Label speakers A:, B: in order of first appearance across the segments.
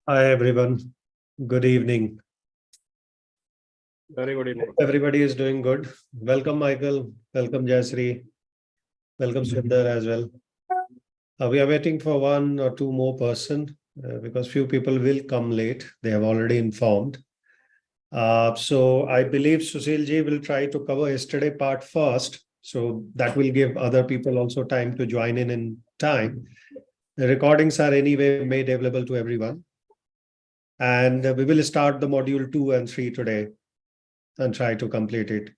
A: Hi everyone. Good evening.
B: Very good evening.
A: Everybody is doing good. Welcome Michael. Welcome Jayasree. Welcome Sundar as well. We are waiting for one or two more person because few people will come late. They have already informed. So I believe Sushil ji will try to cover yesterday part first. So that will give other people also time to join in time. The recordings are anyway made available to everyone. And we will start the module 2 and 3 today and try to complete it.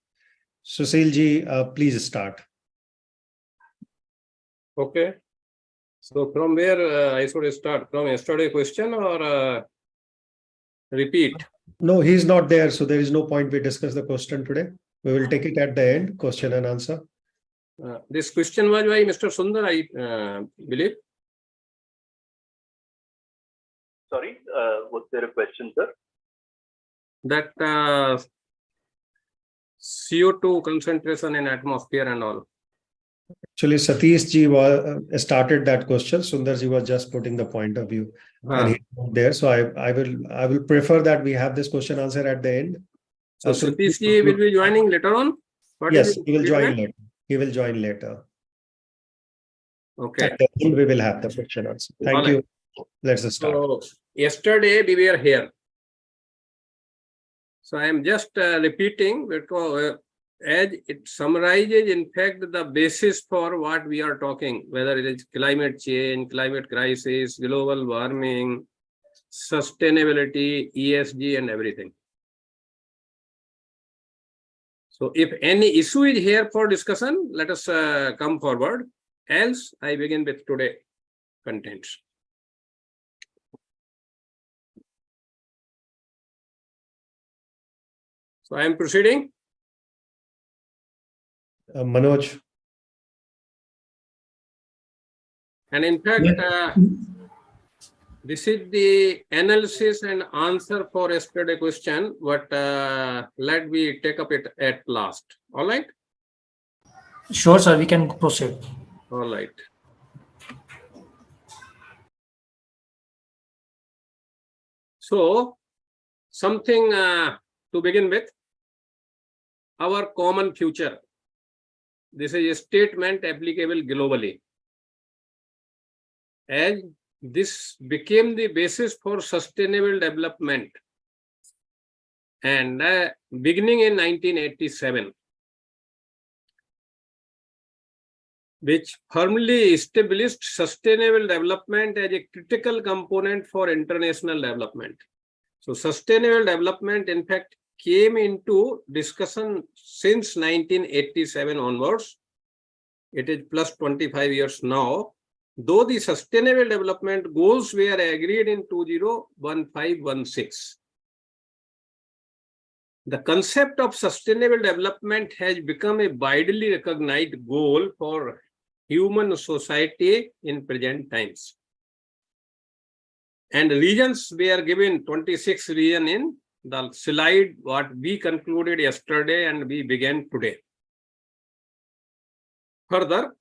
A: Sushil ji, please start.
B: Okay. So from where I should start? From yesterday question or repeat?
A: No, he's not there. So there is no point we discuss the question today. We will take it at the end, question and answer.
B: This question was by Mr. Sundar, I believe.
C: Sorry, was there a question, sir?
B: That CO2 concentration in atmosphere and all.
A: Actually, Satish ji started that question. Sundar ji was just putting the point of view, and he's not there. So I will prefer that we have this question answer at the end.
B: So Satish ji will be joining later on.
A: Yes, he will join later. He will join later.
B: Okay.
A: At the end, we will have the question answer. Thank you. Let's start.
B: So yesterday we were here. So I am just repeating because as it summarizes, in fact, the basis for what we are talking, whether it is climate change, climate crisis, global warming, sustainability, ESG, and everything. So if any issue is here for discussion, let us come forward. Else, I begin with today's contents. So I am proceeding.
A: Manoj.
B: And in fact, this is the analysis and answer for yesterday's question, but let me take up it at last. All right?
D: Sure, sir. We can proceed.
B: All right. So, something to begin with. Our common future. This is a statement applicable globally. As this became the basis for sustainable development and beginning in 1987, which firmly established sustainable development as a critical component for international development. So sustainable development, in fact, came into discussion since 1987 onwards. It is plus 25 years now. Though the sustainable development goals were agreed in 2015-16. The concept of sustainable development has become a widely recognized goal for human society in present times. And regions were given 26 regions in the slide what we concluded yesterday and we began today. Further,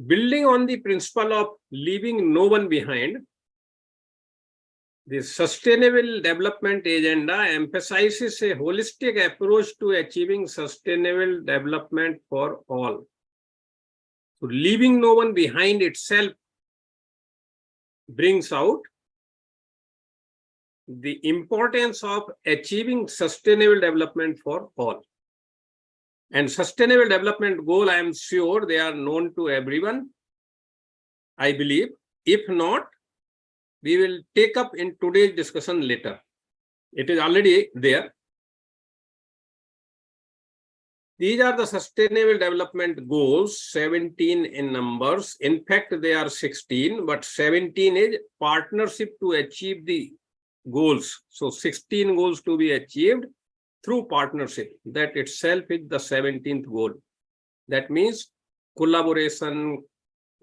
B: building on the principle of leaving no one behind, the Sustainable Development Agenda emphasizes a holistic approach to achieving sustainable development for all. So leaving no one behind itself brings out the importance of achieving sustainable development for all. And sustainable development goal, I am sure they are known to everyone, I believe. If not, we will take up in today's discussion later. It is already there. These are the sustainable development goals, 17 in numbers. In fact, they are 16, but 17 is partnership to achieve the goals. So 16 goals to be achieved through partnership. That itself is the 17th goal. That means collaboration,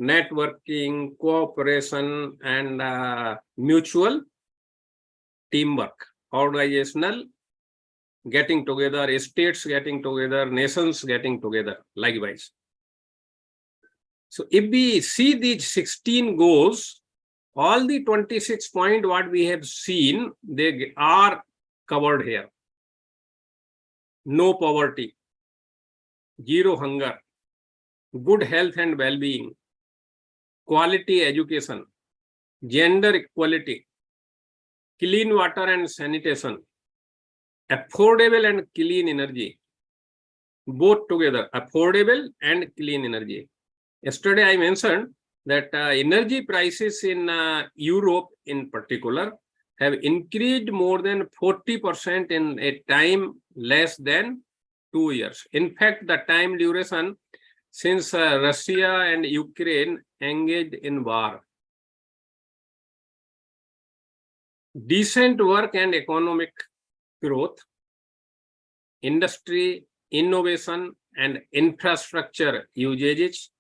B: networking, cooperation, and mutual teamwork, organizational getting together, states getting together, nations getting together, likewise. So if we see these 16 goals, All the 26 points what we have seen, they are covered here. No poverty, zero hunger, good health and well-being, quality education, gender equality, clean water and sanitation, affordable and clean energy, both together, affordable and clean energy. Yesterday I mentioned that energy prices in Europe in particular have increased more than 40% in a time less than 2 years. In fact, the time duration since Russia and Ukraine engaged in war. Decent work and economic growth, industry, innovation and infrastructure usages,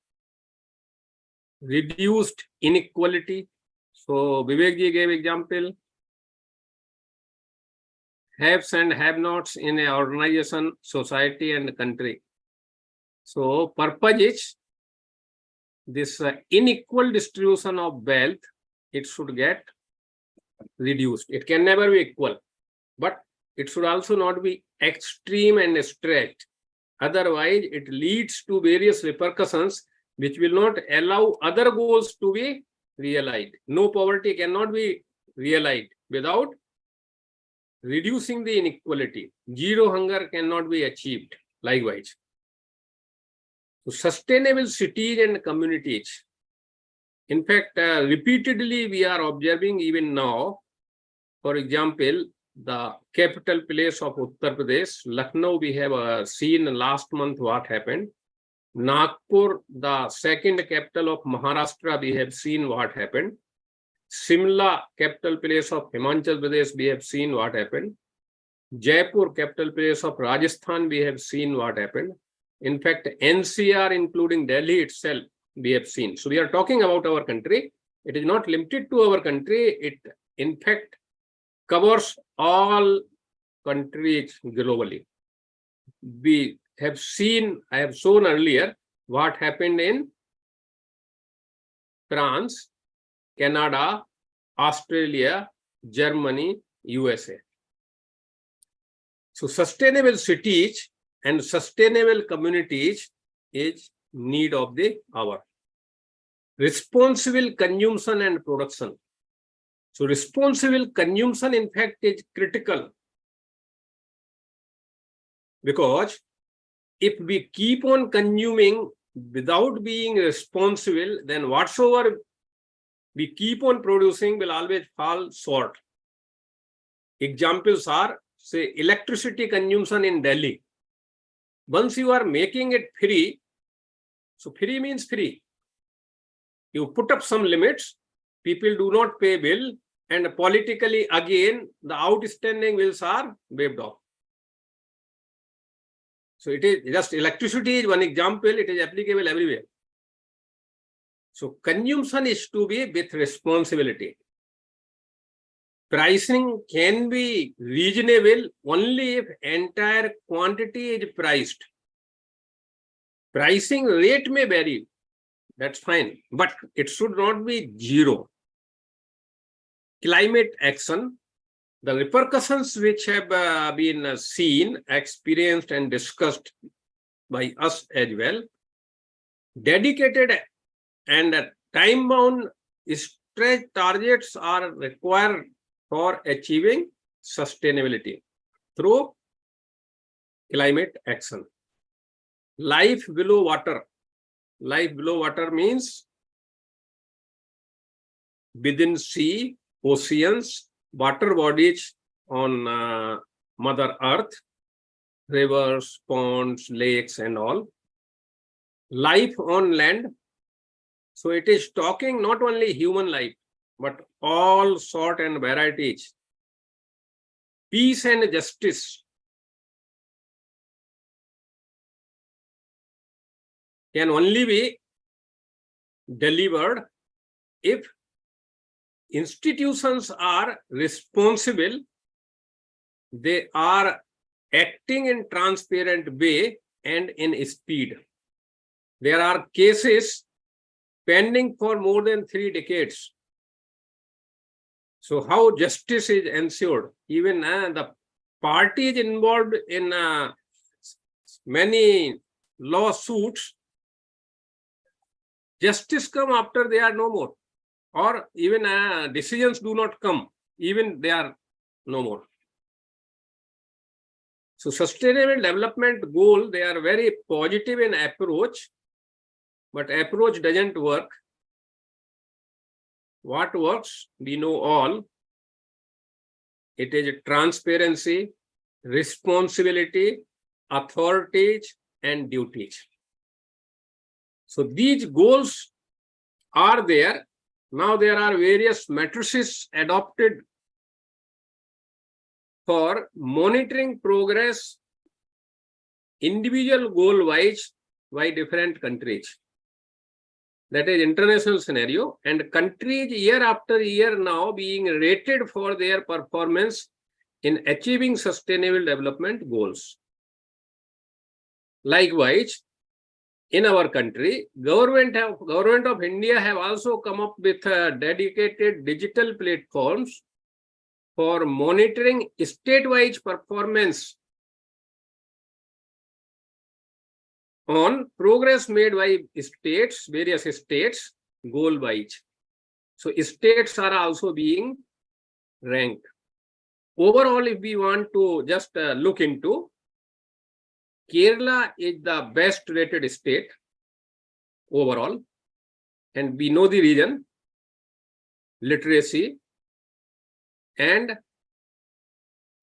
B: reduced inequality. So Vivek ji gave example. Haves and have-nots in an organization, society and country. So purpose is this unequal distribution of wealth, it should get reduced. It can never be equal, but it should also not be extreme and stretched. Otherwise, it leads to various repercussions which will not allow other goals to be realized. No poverty cannot be realized without reducing the inequality. Zero hunger cannot be achieved likewise. So sustainable cities and communities. In fact, repeatedly we are observing even now, for example, the capital place of Uttar Pradesh, Lucknow, we have seen last month what happened. Nagpur, the second capital of Maharashtra, we have seen what happened. Simla, capital place of Himachal Pradesh, we have seen what happened. Jaipur, capital place of Rajasthan, we have seen what happened. In fact, NCR, including Delhi itself, we have seen. So we are talking about our country. It is not limited to our country. It, in fact, covers all countries globally. We have seen, I have shown earlier, what happened in France, Canada, Australia, Germany, USA. So sustainable cities and sustainable communities is need of the hour. Responsible consumption and production. So responsible consumption, in fact, is critical, because if we keep on consuming without being responsible, then whatsoever we keep on producing will always fall short. Examples are, say, electricity consumption in Delhi. Once you are making it free, so free means free. You put up some limits, people do not pay bill, and politically again the outstanding bills are waived off. So it is just electricity is one example, it is applicable everywhere. So consumption is to be with responsibility. Pricing can be reasonable only if entire quantity is priced. Pricing rate may vary, that's fine, but it should not be zero. Climate action, the repercussions which have been seen, experienced and discussed by us as well. Dedicated and time-bound stretch targets are required for achieving sustainability through climate action. Life below water. Life below water means within sea, oceans, water bodies on Mother Earth, rivers, ponds, lakes and all. Life on land. So it is talking not only human life, but all sort and varieties. Peace and justice. Can only be delivered if institutions are responsible, they are acting in transparent way and in speed. There are cases pending for more than 3 decades. So how justice is ensured? Even the party is involved in many lawsuits. Justice come after they are no more, or even decisions do not come, even they are no more. So sustainable development goal, they are very positive in approach, but approach doesn't work. What works, we know all. It is transparency, responsibility, authorities, and duties. So these goals are there. Now there are various matrices adopted for monitoring progress, individual goal wise by different countries. That is international scenario, and countries year after year now being rated for their performance in achieving sustainable development goals. Likewise, in our country, government of India have also come up with dedicated digital platforms for monitoring state-wise performance on progress made by states, various states, goal-wise. So states are also being ranked. Overall, if we want to just look into, Kerala is the best rated state overall, and we know the reason: literacy and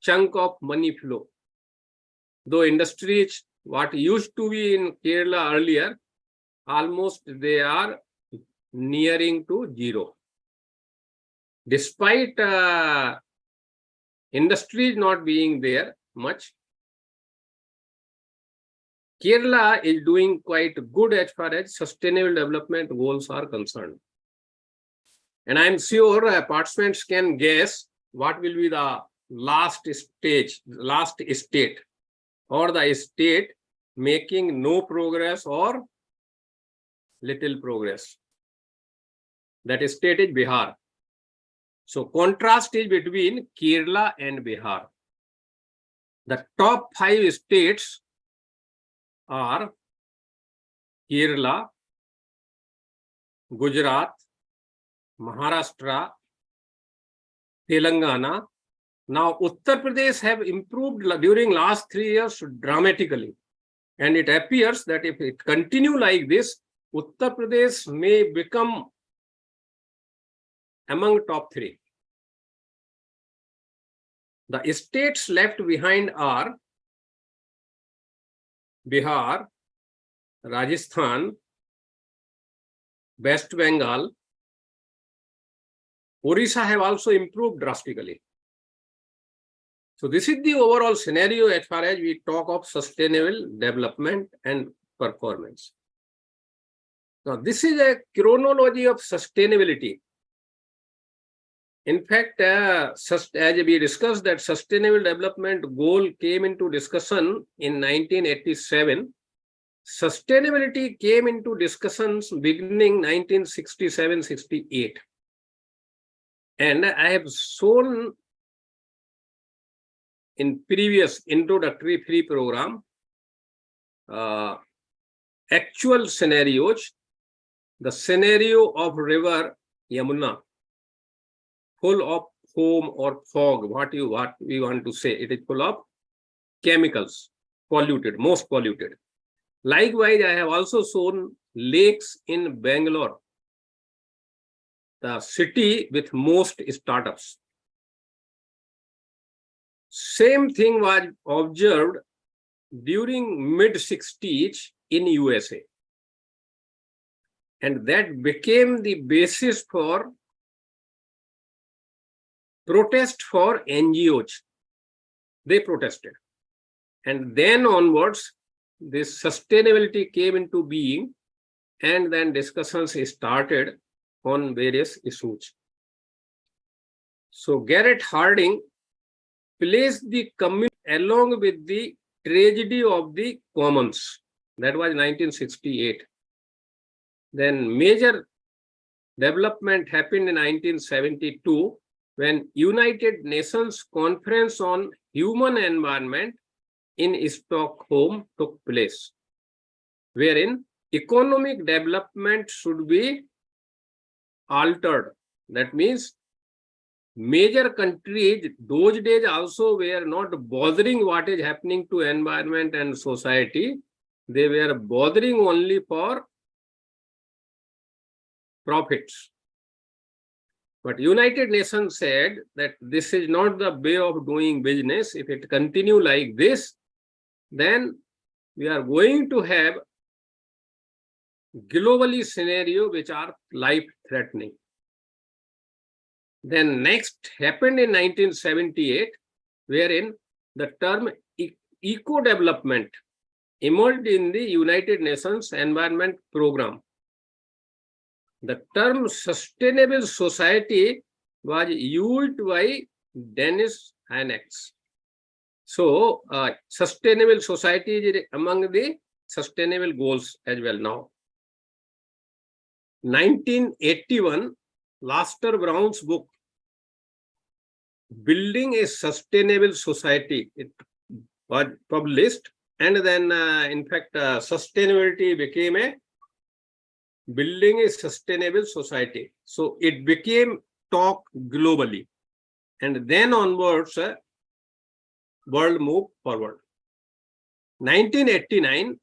B: chunk of money flow. Though industries, what used to be in Kerala earlier, almost they are nearing to zero. Despite industries not being there much, Kerala is doing quite good as far as sustainable development goals are concerned. And I'm sure participants can guess what will be the last state, or the state making no progress or little progress. That state is Bihar. So contrast is between Kerala and Bihar. The top 5 states are Kerala, Gujarat, Maharashtra, Telangana. Now Uttar Pradesh have improved during last 3 years dramatically. And it appears that if it continue like this, Uttar Pradesh may become among top 3. The states left behind are Bihar, Rajasthan, West Bengal. Orissa have also improved drastically. So this is the overall scenario as far as we talk of sustainable development and performance. Now this is a chronology of sustainability. In fact, as we discussed, that sustainable development goal came into discussion in 1987. Sustainability came into discussions beginning 1967-68. And I have shown in previous introductory free program actual scenarios. The scenario of river Yamuna, full of foam or fog, what we want to say, it is full of chemicals, polluted, most polluted. Likewise, I have also shown lakes in Bangalore, the city with most startups. Same thing was observed during mid-60s in USA. And that became the basis for protest for NGOs. They protested. And then onwards, this sustainability came into being, and then discussions started on various issues. So Garrett Harding placed the community along with the tragedy of the commons. That was 1968. Then major development happened in 1972 when United Nations Conference on Human Environment in Stockholm took place, wherein economic development should be altered. That means major countries those days also were not bothering what is happening to environment and society. They were bothering only for profits. But United Nations said that this is not the way of doing business. If it continue like this, then we are going to have globally scenario which are life-threatening. Then next happened in 1978, wherein the term eco-development emerged in the United Nations Environment Program. The term sustainable society was used by Dennis Annex. So sustainable society is among the sustainable goals as well now. 1981, Laster Brown's book, Building a Sustainable Society, it was published, and then in fact sustainability became a Building a Sustainable Society. So it became talk globally, and then onwards world moved forward. 1989,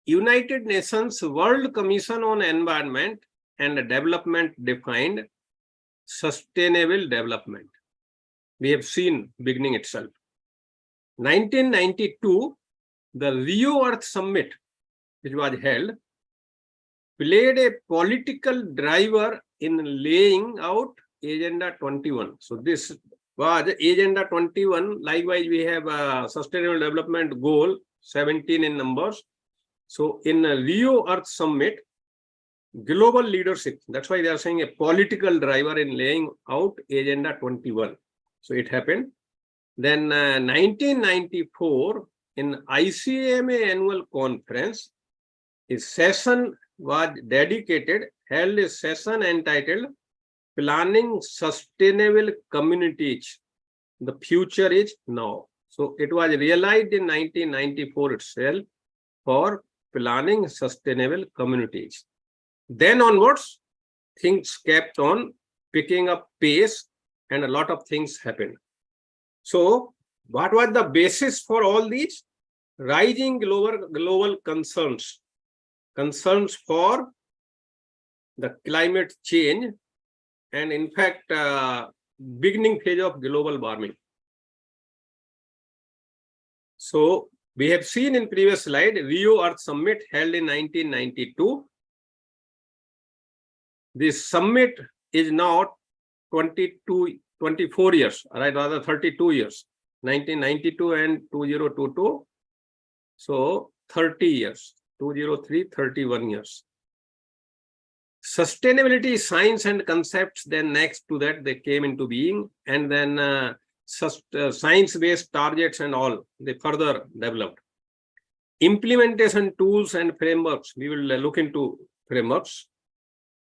B: United Nations World Commission on Environment and Development defined sustainable development. We have seen beginning itself. 1992, the Rio Earth Summit, which was held, played a political driver in laying out Agenda 21. So this was Agenda 21. Likewise, we have a Sustainable Development Goal, 17 in numbers. So in Rio Earth Summit, global leadership, that's why they are saying a political driver in laying out Agenda 21. So it happened. Then 1994, in ICMA annual conference, a session was dedicated, held a session entitled Planning Sustainable Communities. The future is now. So it was realized in 1994 itself for planning sustainable communities. Then onwards, things kept on picking up pace and a lot of things happened. So what was the basis for all these? Rising global concerns for the climate change, and in fact, beginning phase of global warming. So we have seen in previous slide, Rio Earth Summit held in 1992. This summit is now 24 years, right? Rather 32 years, 1992 and 2022. So 30 years, 203, 31 years. Sustainability science and concepts, then next to that, they came into being, and then science-based targets and all, they further developed. Implementation tools and frameworks, we will look into frameworks.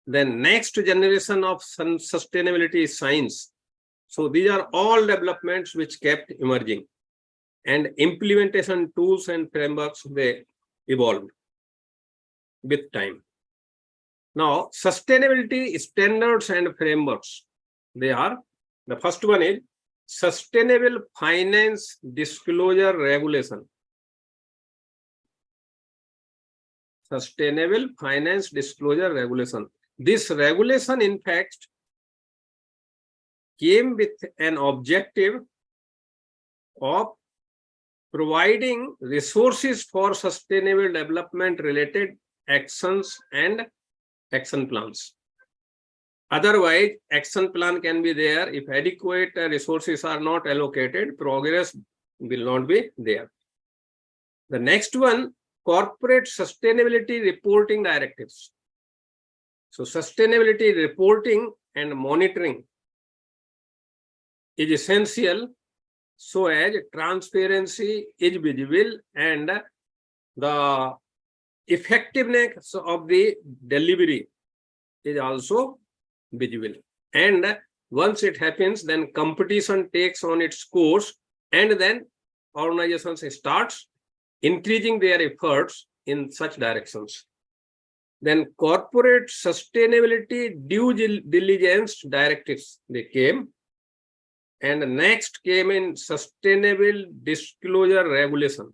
B: Then next generation of sustainability science. So these are all developments which kept emerging, and implementation tools and frameworks, they evolved with time. Now, sustainability standards and frameworks, they are, the first one is Sustainable Finance Disclosure Regulation. Sustainable Finance Disclosure Regulation. This regulation, in fact, came with an objective of providing resources for sustainable development related actions and action plans. Otherwise, action plan can be there. If adequate resources are not allocated, progress will not be there. The next one, Corporate Sustainability Reporting Directives. So sustainability reporting and monitoring is essential so as transparency is visible and the effectiveness of the delivery is also visible. And Once it happens, then competition takes on its course, and then organizations starts increasing their efforts in such directions. Then corporate sustainability due diligence directives, they came. And next came in sustainable disclosure regulation.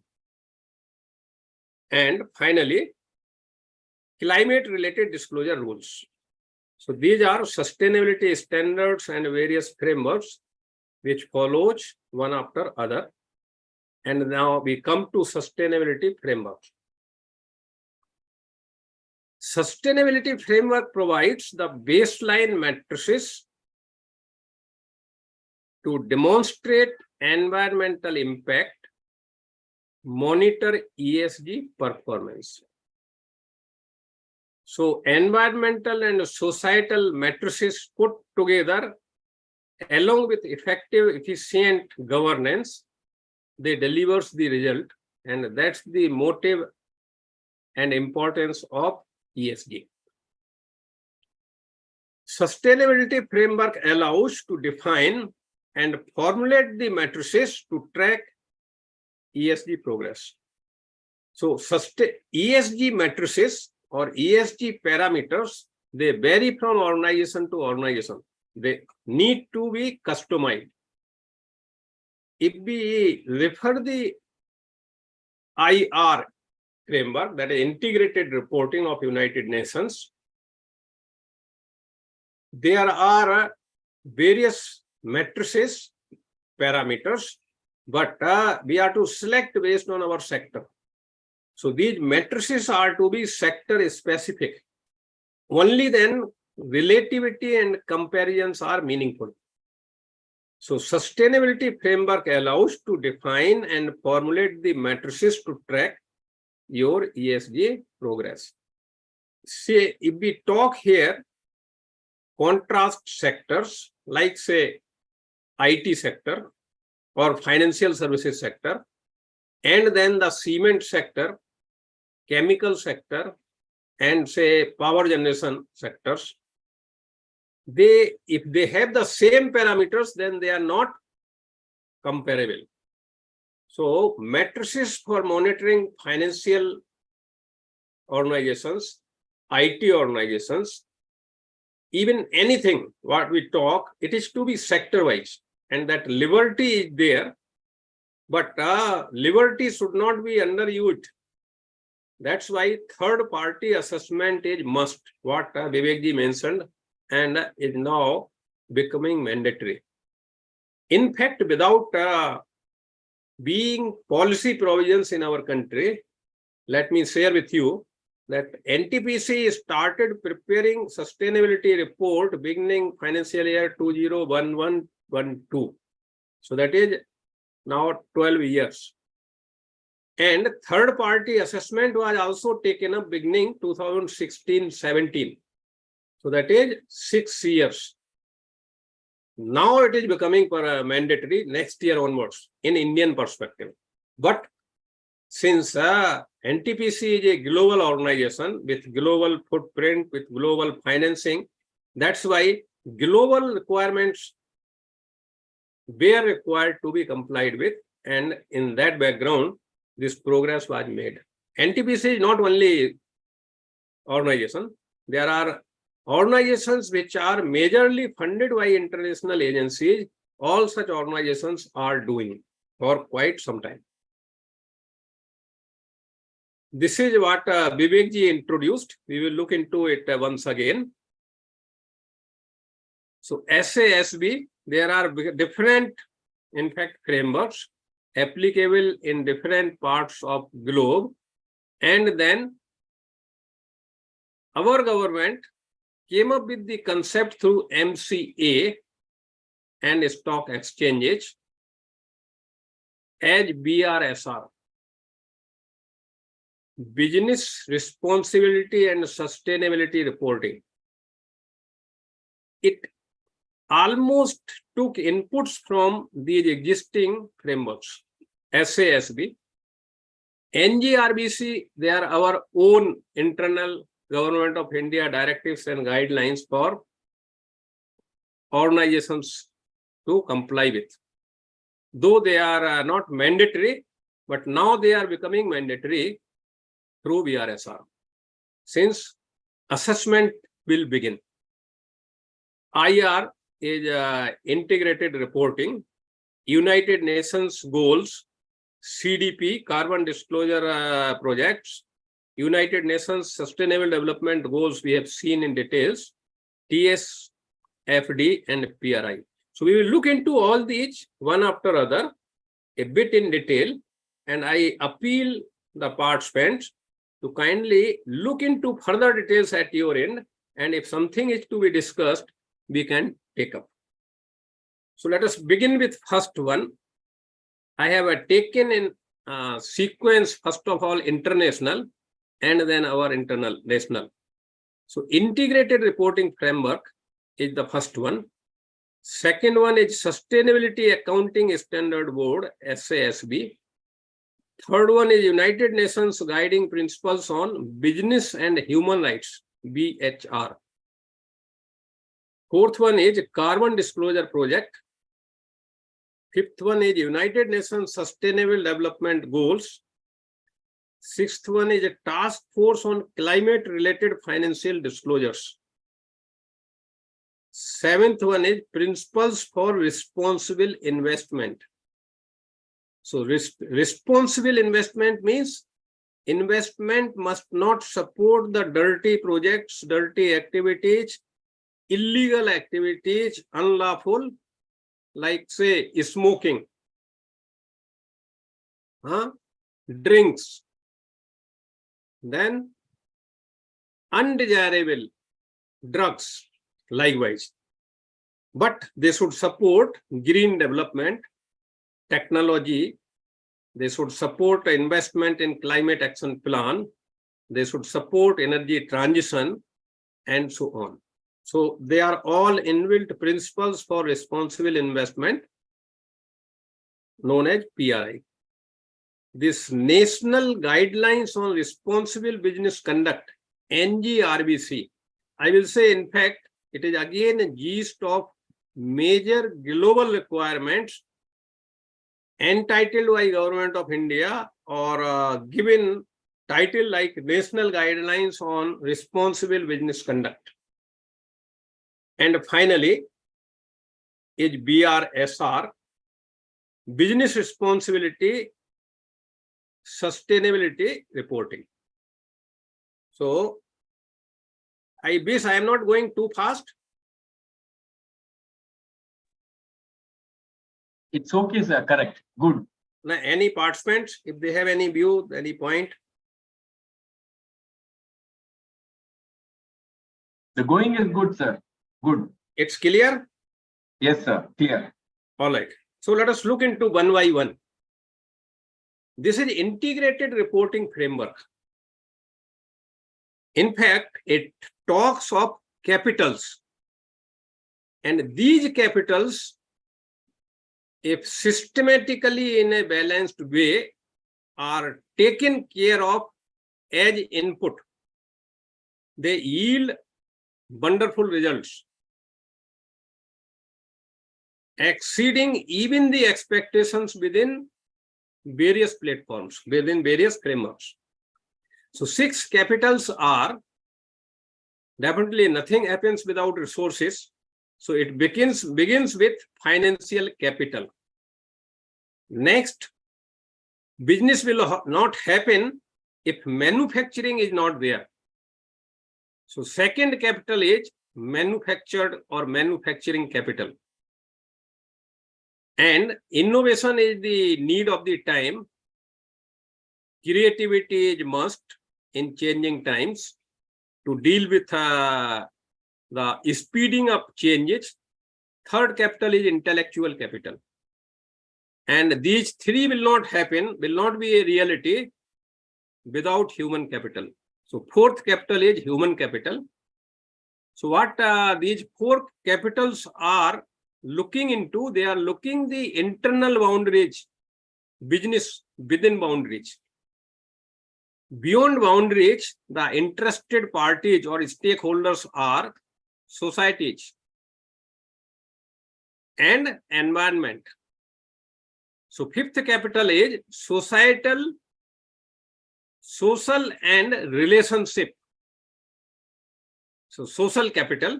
B: And finally, climate related disclosure rules. So these are sustainability standards and various frameworks which follows one after other. And now we come to sustainability framework. Sustainability framework provides the baseline matrices to demonstrate environmental impact, monitor ESG performance. So environmental and societal matrices put together along with effective, efficient governance, they delivers the result, and that's the motive and importance of ESG. Sustainability framework allows to define and formulate the matrices to track ESG progress. So ESG matrices or ESG parameters, they vary from organization to organization. They need to be customized. If we refer the IR framework, that is integrated reporting of United Nations, there are various matrices, parameters, but we are to select based on our sector. So these matrices are to be sector specific. Only then relativity and comparisons are meaningful. So sustainability framework allows to define and formulate the matrices to track your ESG progress. Say, if we talk here, contrast sectors like say IT sector or financial services sector, and then the cement sector, chemical sector, and say power generation sectors, if they have the same parameters, then they are not comparable. So matrices for monitoring financial organizations, IT organizations, even anything what we talk, it is to be sector wise, and that liberty is there, but liberty should not be underused. That's why third party assessment is must, what Vivekji mentioned, and is now becoming mandatory. In fact, without being policy provisions in our country, let me share with you that NTPC started preparing sustainability report beginning financial year 2011-12. So that is now 12 years. And third party assessment was also taken up beginning 2016-17. So that is 6 years. Now it is becoming mandatory next year onwards in Indian perspective. But since NTPC is a global organization with global footprint, with global financing, that's why global requirements were required to be complied with, and in that background, this progress was made. NTPC is not only organization, there are organizations which are majorly funded by international agencies. All such organizations are doing for quite some time. This is what Vivekji introduced. We will look into it once again. So SASB, there are different, in fact, frameworks applicable in different parts of globe. And then our government came up with the concept through MCA and stock exchanges as BRSR, Business Responsibility and Sustainability Reporting. It almost took inputs from these existing frameworks, SASB, NGRBC, they are our own internal Government of India directives and guidelines for organizations to comply with. Though they are not mandatory, but now they are becoming mandatory through BRSR, since assessment will begin. IR is integrated reporting, United Nations goals, CDP, carbon disclosure projects, United Nations Sustainable Development Goals we have seen in details, TSFD and PRI. So we will look into all these one after other a bit in detail, and I appeal the participants to kindly look into further details at your end, and if something is to be discussed, we can take up. So let us begin with first one. I have taken in sequence, first of all, international and then our internal national. So integrated reporting framework is the first one. Second one is Sustainability Accounting Standard Board, SASB. Third one is United Nations Guiding Principles on Business and Human Rights, BHR. Fourth one is Carbon Disclosure Project. Fifth one is United Nations Sustainable Development Goals. Sixth one is a task force on climate-related financial disclosures. Seventh one is Principles for Responsible Investment. So responsible investment means investment must not support the dirty projects, dirty activities, illegal activities, unlawful, like say smoking, drinks, then undesirable drugs, likewise. But they should support green development, technology, they should support investment in climate action plan, they should support energy transition, and so on. So they are all inbuilt principles for responsible investment, known as PRI. This National Guidelines on Responsible Business Conduct, NGRBC, I will say, in fact, it is again a gist of major global requirements entitled by Government of India, or given title like National Guidelines on Responsible Business Conduct. And finally is BRSR, Business Responsibility Sustainability Reporting. So I wish I am not going too fast.
E: It's okay, sir. Correct. Good.
B: Now, any participants, if they have any view, any point?
E: The going is good, sir. Good.
B: It's clear?
E: Yes, sir. Clear.
B: All right. So let us look into one by one. This is integrated reporting framework. In fact, it talks of capitals. And these capitals, if systematically in a balanced way, are taken care of as input, they yield wonderful results, exceeding even the expectations within various platforms, within various frameworks. So 6 capitals are, definitely nothing happens without resources. So it begins with financial capital. Next, business will not happen if manufacturing is not there. So second capital is manufactured or manufacturing capital. And innovation is the need of the time. Creativity is must in changing times to deal with the speeding up changes. Third capital is intellectual capital. And these 3 will not happen, will not be a reality without human capital. So fourth capital is human capital. So what these 4 capitals are looking into, they are looking the internal boundaries, business within boundaries. Beyond boundaries, the interested parties or stakeholders are societies, and environment. So fifth capital is societal, social and relationship. So social capital.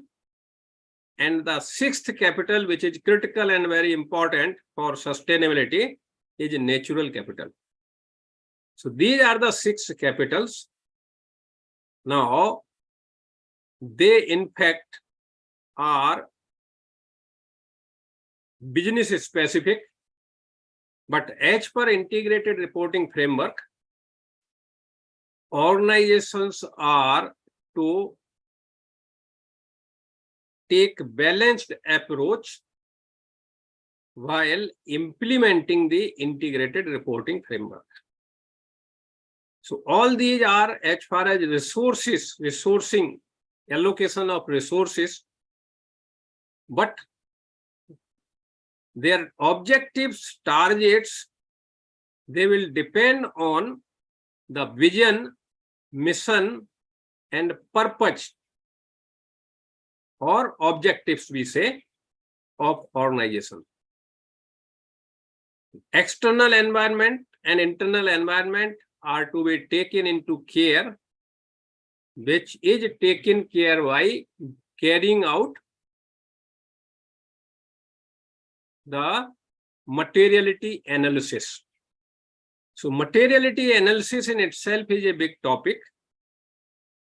B: And the sixth capital, which is critical and very important for sustainability, is natural capital. So these are the 6 capitals. Now, they in fact are business specific, but as per integrated reporting framework, organizations are to take balanced approach while implementing the integrated reporting framework. So all these are as far as resources, resourcing, allocation of resources, but their objectives, targets, they will depend on the vision, mission, and purpose, or objectives we say, of organization. External environment and internal environment are to be taken into care, which is taken care by carrying out the materiality analysis. So materiality analysis in itself is a big topic,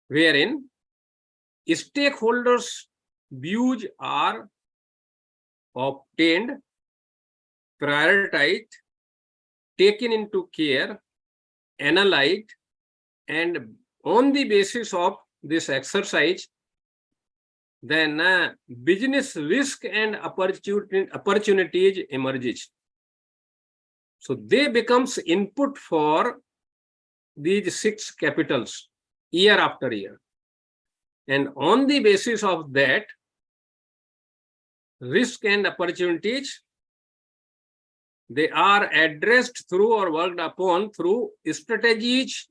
B: wherein stakeholders' views are obtained, prioritized, taken into care, analyzed, and on the basis of this exercise, then business risk and opportunities emerges. So they becomes input for these 6 capitals year after year. And on the basis of that, risk and opportunities, they are addressed through or worked upon through strategies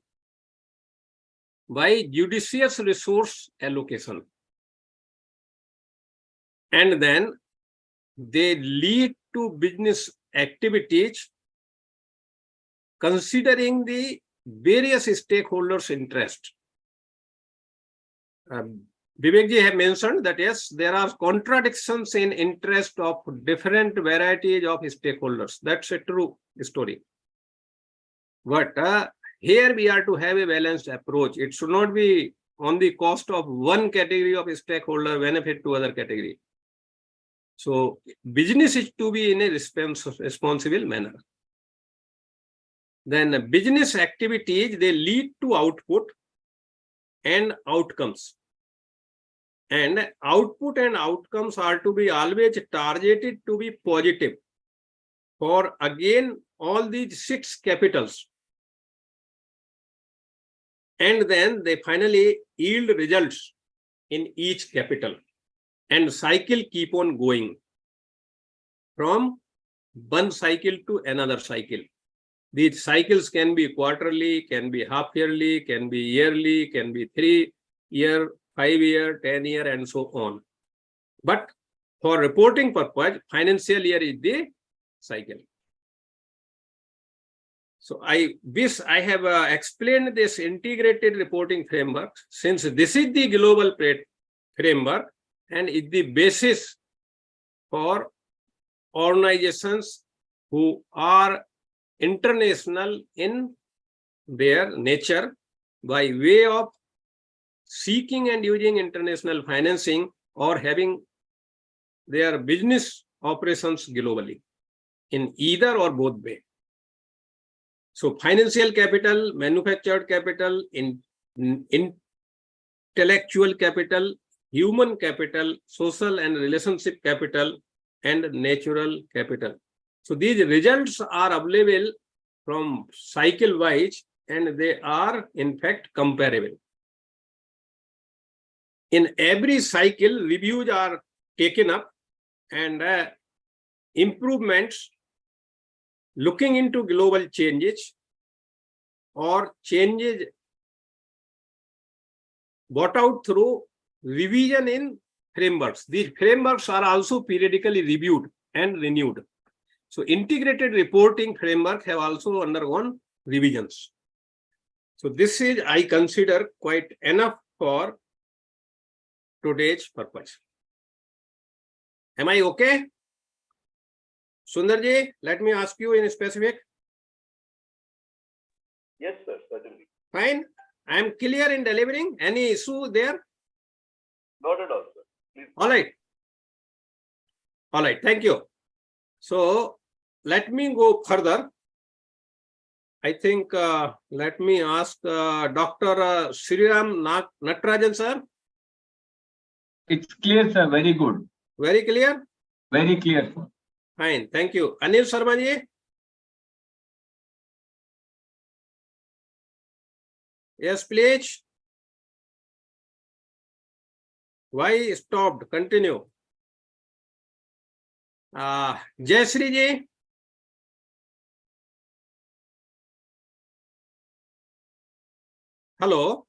B: by judicious resource allocation. And then they lead to business activities considering the various stakeholders' interest. Vivek ji have mentioned that yes, there are contradictions in interest of different varieties of stakeholders. That's a true story. But here we are to have a balanced approach. It should not be on the cost of one category of stakeholder benefit to other category. So business is to be in a responsible manner. Then business activities, they lead to output and outcomes. And output and outcomes are to be always targeted to be positive for again all these 6 capitals. And then they finally yield results in each capital. And cycle keep on going from one cycle to another cycle. These cycles can be quarterly, can be half yearly, can be yearly, can be 3-year, 5-year, 10-year, and so on. But for reporting purpose, financial year is the cycle. So I wish I have explained this integrated reporting framework, since this is the global framework and is the basis for organizations who are international in their nature by way of seeking and using international financing or having their business operations globally in either or both way. So financial capital, manufactured capital, intellectual capital, human capital, social and relationship capital, and natural capital. So these results are available from cycle wise and they are in fact comparable. In every cycle, reviews are taken up and improvements looking into global changes or changes brought out through revision in frameworks. These frameworks are also periodically reviewed and renewed. So integrated reporting framework have also undergone revisions. So this is, I consider, quite enough for today's purpose. Am I okay? Sundarji, let me ask you in specific.
C: Yes, sir, certainly.
B: Fine. I am clear in delivering. Any issue there?
C: Not at all, sir. Please.
B: All right. All right. Thank you. So let me go further. I think let me ask Dr. Sriram Natarajan, sir.
E: It's clear, sir. Very good.
B: Very clear?
E: Very clear, sir.
B: Fine. Thank you. Anil Sharma ji. Yes, please. Why stopped? Continue. Jayashree ji. Hello.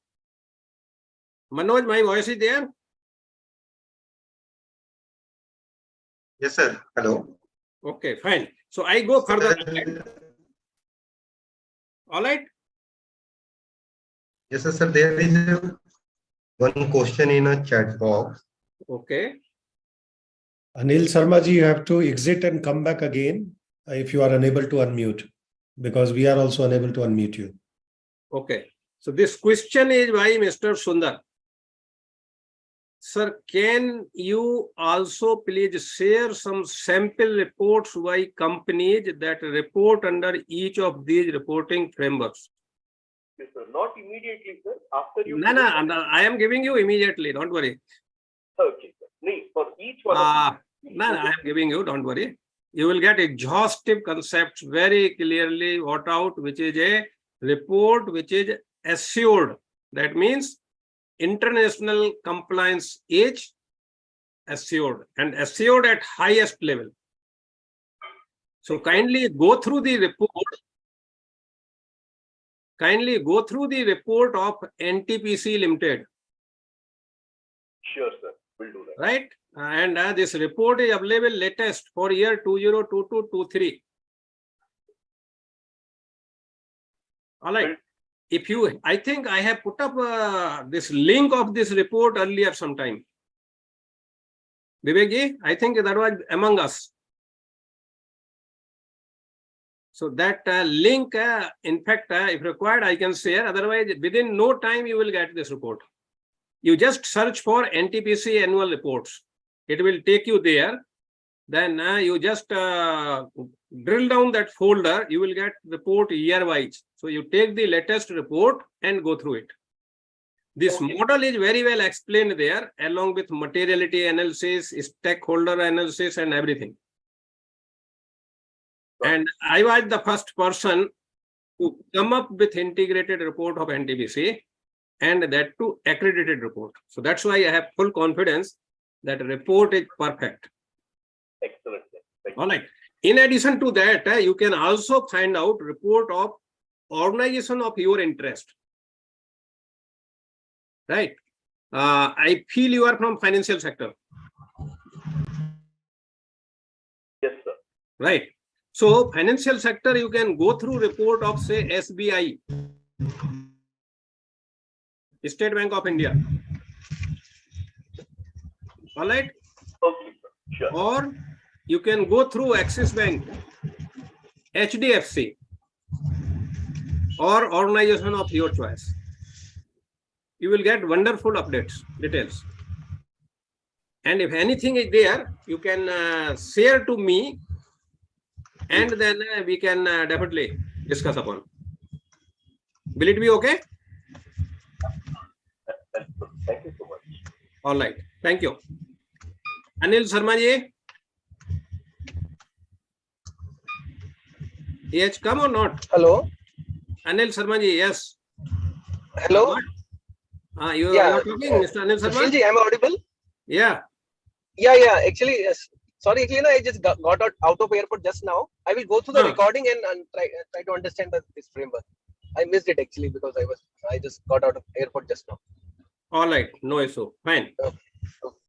B: Manoj, my voice is there?
F: Yes, sir. Hello.
B: Okay, fine. So I go further. All right.
F: Yes, sir. There is one question in a chat box.
B: Okay.
A: Anil Sharma ji, you have to exit and come back again if you are unable to unmute, because we are also unable to unmute you.
B: Okay. So this question is by Mr. Sundar. Sir, can you also please share some sample reports by companies that report under each of these reporting frameworks?
C: Yes, sir. Not immediately, sir. After you.
B: No, I am giving you immediately. Don't worry.
C: Okay, sir. No, for each one of
B: No, I am giving you. Don't worry. You will get exhaustive concepts very clearly worked out, which is a report which is assured. That means international compliance is assured and assured at highest level. So kindly go through the report. Kindly go through the report of NTPC Limited.
C: Sure, sir. We'll do that.
B: Right? And this report is available latest for year 2022-23. All right. If you, I think I have put up this link of this report earlier sometime. Vivek, I think that was among us. So that link, in fact, if required, I can share. Otherwise, within no time, you will get this report. You just search for NTPC annual reports. It will take you there. Then you just drill down that folder. You will get report year-wise. So you take the latest report and go through it. This model is very well explained there, along with materiality analysis, stakeholder analysis, and everything. And I was the first person to come up with integrated report of NTPC, and that too accredited report. So that's why I have full confidence that report is perfect.
C: Excellent, sir. Thank you.
B: All right. In addition to that, you can also find out report of organization of your interest. Right. I feel you are from financial sector.
C: Yes, sir.
B: Right. So financial sector, you can go through report of, say, SBI, State Bank of India. All right.
C: Okay, sir. Sure.
B: Or you can go through Axis Bank, HDFC, or organization of your choice. You will get wonderful updates, details. And if anything is there, you can share to me, and then we can definitely discuss upon. Will it be okay?
C: Thank you so much.
B: All right. Thank you. Anil Sharma ji. He has come or not?
G: Hello.
B: Anil Sharma ji, yes.
G: Hello.
B: You
G: Yeah.
B: are talking, Mr. Anil Sharma?
G: Sushil ji, am I audible?
B: Yeah.
G: Yeah. Actually, yes. Sorry, actually, I just got out of airport just now. I will go through the recording and try to understand this framework. I missed it actually because I just got out of airport just now.
B: All right. No issue. Fine.
G: Okay.